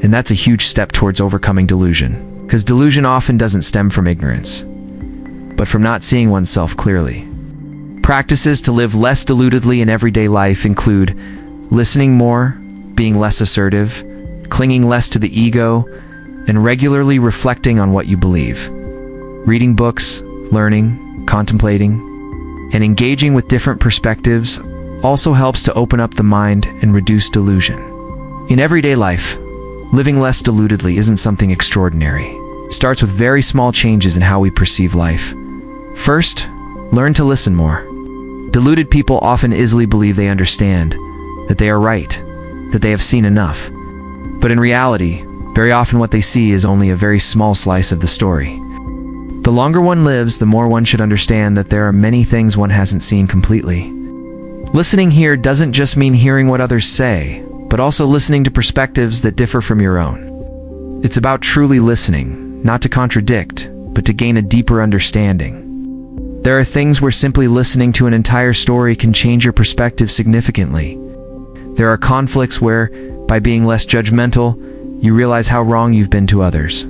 And that's a huge step towards overcoming delusion, because delusion often doesn't stem from ignorance, but from not seeing oneself clearly. Practices to live less deludedly in everyday life include listening more, being less assertive, clinging less to the ego, and regularly reflecting on what you believe. Reading books, learning, contemplating, and engaging with different perspectives also helps to open up the mind and reduce delusion. In everyday life, living less deludedly isn't something extraordinary. It starts with very small changes in how we perceive life. First, learn to listen more. Deluded people often easily believe they understand, that they are right, that they have seen enough. But in reality, very often what they see is only a very small slice of the story. The longer one lives, the more one should understand that there are many things one hasn't seen completely. Listening here doesn't just mean hearing what others say, but also listening to perspectives that differ from your own. It's about truly listening, not to contradict, but to gain a deeper understanding. There are things where simply listening to an entire story can change your perspective significantly. There are conflicts where, by being less judgmental, you realize how wrong you've been to others.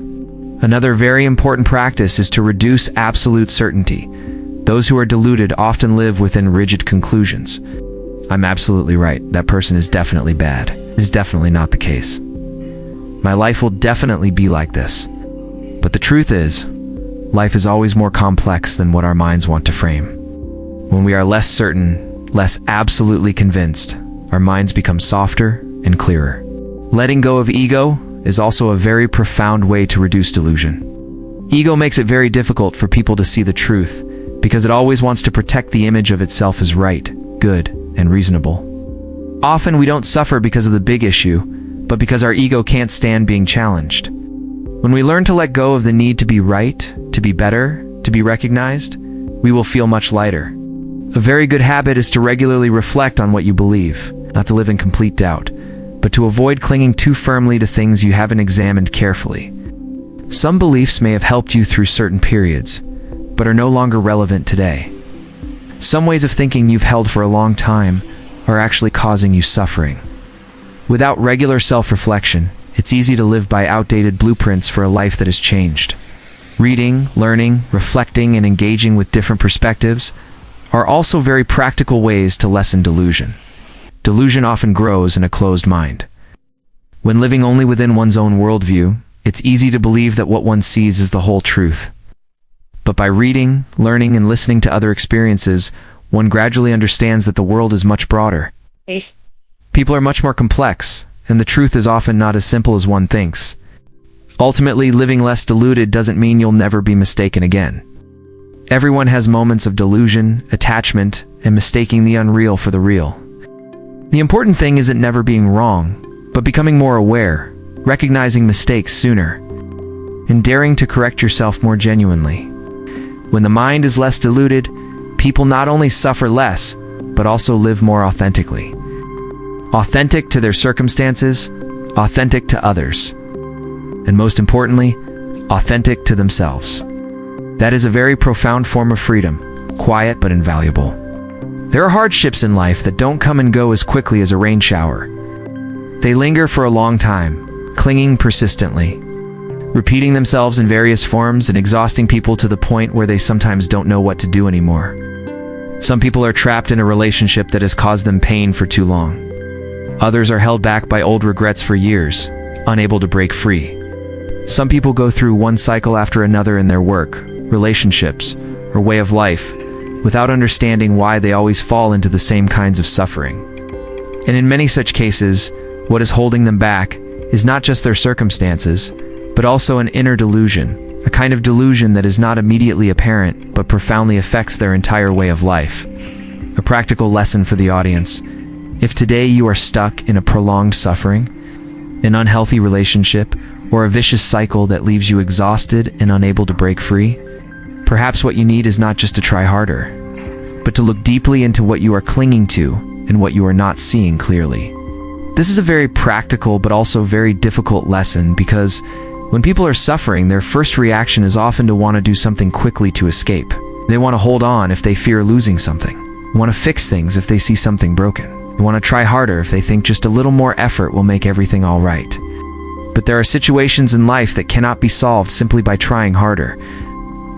Another very important practice is to reduce absolute certainty. Those who are deluded often live within rigid conclusions. I'm absolutely right. That person is definitely bad. This is definitely not the case. My life will definitely be like this. But the truth is, life is always more complex than what our minds want to frame. When we are less certain, less absolutely convinced, our minds become softer and clearer. Letting go of ego is also a very profound way to reduce delusion. Ego makes it very difficult for people to see the truth because it always wants to protect the image of itself as right, good, and reasonable. Often we don't suffer because of the big issue, but because our ego can't stand being challenged. When we learn to let go of the need to be right, to be better, to be recognized, we will feel much lighter. A very good habit is to regularly reflect on what you believe, not to live in complete doubt, but to avoid clinging too firmly to things you haven't examined carefully. Some beliefs may have helped you through certain periods, but are no longer relevant today. Some ways of thinking you've held for a long time are actually causing you suffering. Without regular self-reflection, it's easy to live by outdated blueprints for a life that has changed. Reading, learning, reflecting, and engaging with different perspectives are also very practical ways to lessen delusion. Delusion often grows in a closed mind. When living only within one's own worldview, it's easy to believe that what one sees is the whole truth. But by reading, learning, and listening to other experiences, one gradually understands that the world is much broader. People are much more complex, and the truth is often not as simple as one thinks. Ultimately, living less deluded doesn't mean you'll never be mistaken again. Everyone has moments of delusion, attachment, and mistaking the unreal for the real. The important thing isn't never being wrong, but becoming more aware, recognizing mistakes sooner, and daring to correct yourself more genuinely. When the mind is less deluded, people not only suffer less, but also live more authentically. Authentic to their circumstances, authentic to others, and most importantly, authentic to themselves. That is a very profound form of freedom, quiet but invaluable. There are hardships in life that don't come and go as quickly as a rain shower. They linger for a long time, clinging persistently, repeating themselves in various forms and exhausting people to the point where they sometimes don't know what to do anymore. Some people are trapped in a relationship that has caused them pain for too long. Others are held back by old regrets for years, unable to break free. Some people go through one cycle after another in their work, relationships, or way of life, without understanding why they always fall into the same kinds of suffering. And in many such cases, what is holding them back is not just their circumstances, but also an inner delusion, a kind of delusion that is not immediately apparent but profoundly affects their entire way of life. A practical lesson for the audience: if today you are stuck in a prolonged suffering, an unhealthy relationship, or a vicious cycle that leaves you exhausted and unable to break free, perhaps what you need is not just to try harder, but to look deeply into what you are clinging to and what you are not seeing clearly. This is a very practical but also very difficult lesson because when people are suffering, their first reaction is often to want to do something quickly to escape. They want to hold on if they fear losing something, want to fix things if they see something broken. They want to try harder if they think just a little more effort will make everything all right. But there are situations in life that cannot be solved simply by trying harder.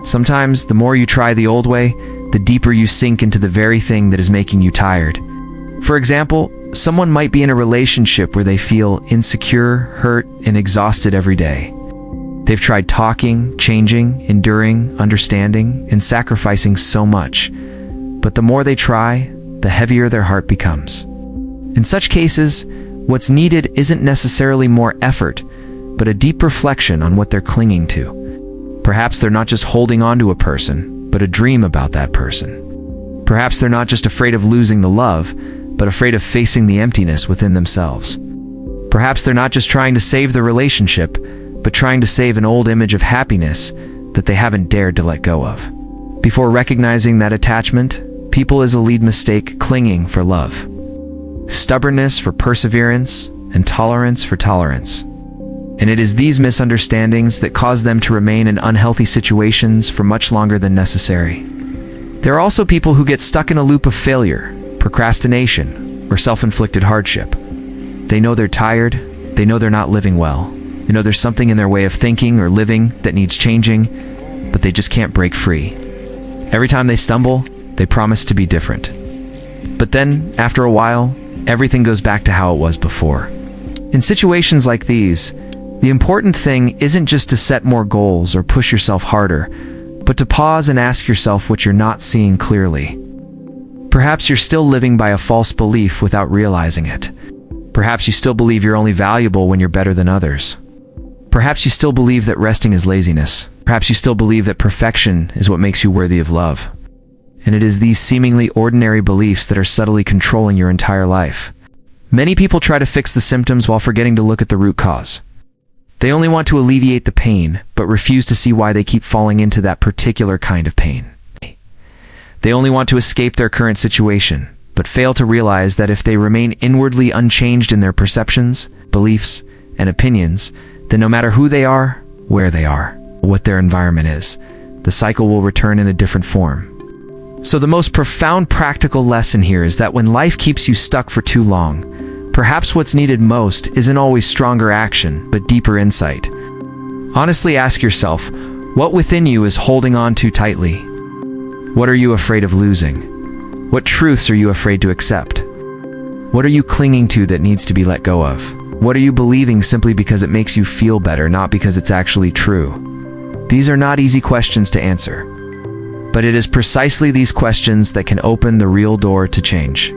Sometimes, the more you try the old way, the deeper you sink into the very thing that is making you tired. For example, someone might be in a relationship where they feel insecure, hurt, and exhausted every day. They've tried talking, changing, enduring, understanding, and sacrificing so much. But the more they try, the heavier their heart becomes. In such cases, what's needed isn't necessarily more effort, but a deep reflection on what they're clinging to. Perhaps they're not just holding on to a person, but a dream about that person. Perhaps they're not just afraid of losing the love, but afraid of facing the emptiness within themselves. Perhaps they're not just trying to save the relationship, but trying to save an old image of happiness that they haven't dared to let go of. Before recognizing that attachment, people is a lead mistake clinging for love. Stubbornness for perseverance, and tolerance for tolerance. And it is these misunderstandings that cause them to remain in unhealthy situations for much longer than necessary. There are also people who get stuck in a loop of failure, procrastination, or self-inflicted hardship. They know they're tired, they know they're not living well, they know there's something in their way of thinking or living that needs changing, but they just can't break free. Every time they stumble, they promise to be different. But then, after a while, everything goes back to how it was before. In situations like these, the important thing isn't just to set more goals or push yourself harder, but to pause and ask yourself what you're not seeing clearly. Perhaps you're still living by a false belief without realizing it. Perhaps you still believe you're only valuable when you're better than others. Perhaps you still believe that resting is laziness. Perhaps you still believe that perfection is what makes you worthy of love. And it is these seemingly ordinary beliefs that are subtly controlling your entire life. Many people try to fix the symptoms while forgetting to look at the root cause. They only want to alleviate the pain, but refuse to see why they keep falling into that particular kind of pain. They only want to escape their current situation, but fail to realize that if they remain inwardly unchanged in their perceptions, beliefs, and opinions, then no matter who they are, where they are, what their environment is, the cycle will return in a different form. So the most profound practical lesson here is that when life keeps you stuck for too long, perhaps what's needed most isn't always stronger action, but deeper insight. Honestly ask yourself, what within you is holding on too tightly? What are you afraid of losing? What truths are you afraid to accept? What are you clinging to that needs to be let go of? What are you believing simply because it makes you feel better, not because it's actually true? These are not easy questions to answer. But it is precisely these questions that can open the real door to change.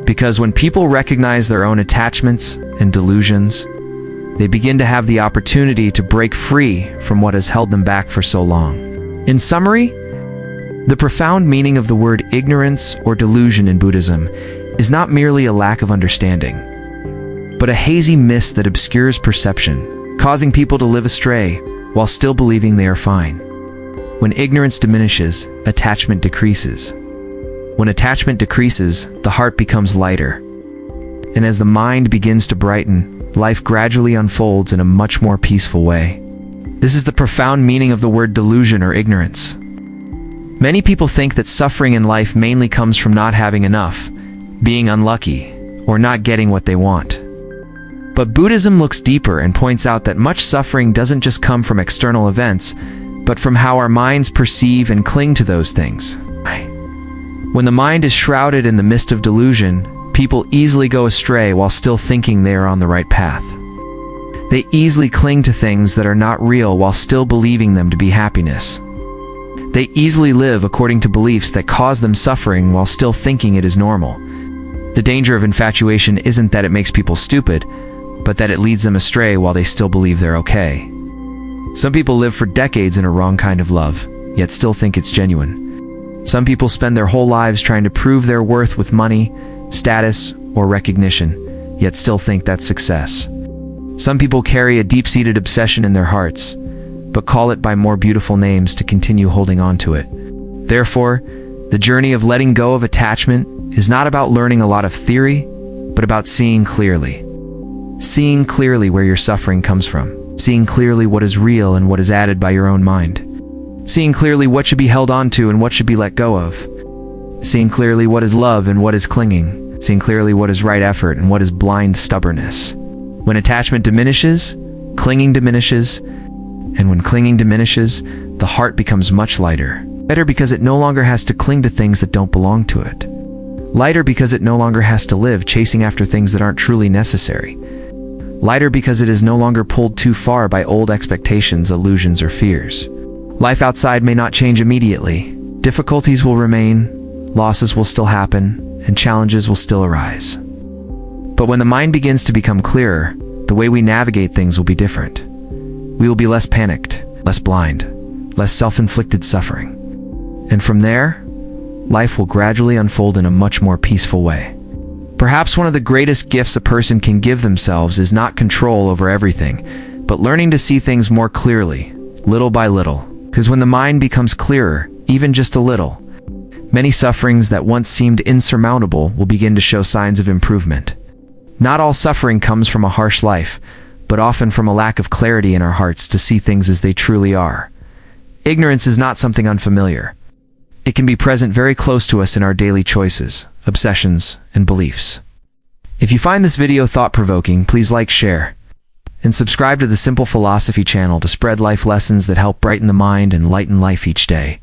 Because when people recognize their own attachments and delusions, they begin to have the opportunity to break free from what has held them back for so long. In summary, the profound meaning of the word ignorance or delusion in Buddhism is not merely a lack of understanding, but a hazy mist that obscures perception, causing people to live astray while still believing they are fine. When ignorance diminishes, attachment decreases. When attachment decreases, the heart becomes lighter. And as the mind begins to brighten, life gradually unfolds in a much more peaceful way. This is the profound meaning of the word delusion or ignorance. Many people think that suffering in life mainly comes from not having enough, being unlucky, or not getting what they want. But Buddhism looks deeper and points out that much suffering doesn't just come from external events, but from how our minds perceive and cling to those things. When the mind is shrouded in the mist of delusion, people easily go astray while still thinking they are on the right path. They easily cling to things that are not real while still believing them to be happiness. They easily live according to beliefs that cause them suffering while still thinking it is normal. The danger of infatuation isn't that it makes people stupid, but that it leads them astray while they still believe they're okay. Some people live for decades in a wrong kind of love, yet still think it's genuine. Some people spend their whole lives trying to prove their worth with money, status, or recognition, yet still think that's success. Some people carry a deep-seated obsession in their hearts, but call it by more beautiful names to continue holding on to it. Therefore, the journey of letting go of attachment is not about learning a lot of theory, but about seeing clearly. Seeing clearly where your suffering comes from. Seeing clearly what is real and what is added by your own mind. Seeing clearly what should be held on to and what should be let go of. Seeing clearly what is love and what is clinging. Seeing clearly what is right effort and what is blind stubbornness. When attachment diminishes, clinging diminishes, and when clinging diminishes, the heart becomes much lighter. Lighter because it no longer has to cling to things that don't belong to it. Lighter because it no longer has to live chasing after things that aren't truly necessary. Lighter because it is no longer pulled too far by old expectations, illusions, or fears. Life outside may not change immediately. Difficulties will remain, losses will still happen, and challenges will still arise. But when the mind begins to become clearer, the way we navigate things will be different. We will be less panicked, less blind, less self-inflicted suffering. And from there, life will gradually unfold in a much more peaceful way. Perhaps one of the greatest gifts a person can give themselves is not control over everything, but learning to see things more clearly, little by little. Because when the mind becomes clearer, even just a little, many sufferings that once seemed insurmountable will begin to show signs of improvement. Not all suffering comes from a harsh life, but often from a lack of clarity in our hearts to see things as they truly are. Ignorance is not something unfamiliar. It can be present very close to us in our daily choices, obsessions, and beliefs. If you find this video thought-provoking, please like, share, and subscribe to the Simple Philosophy channel to spread life lessons that help brighten the mind and lighten life each day.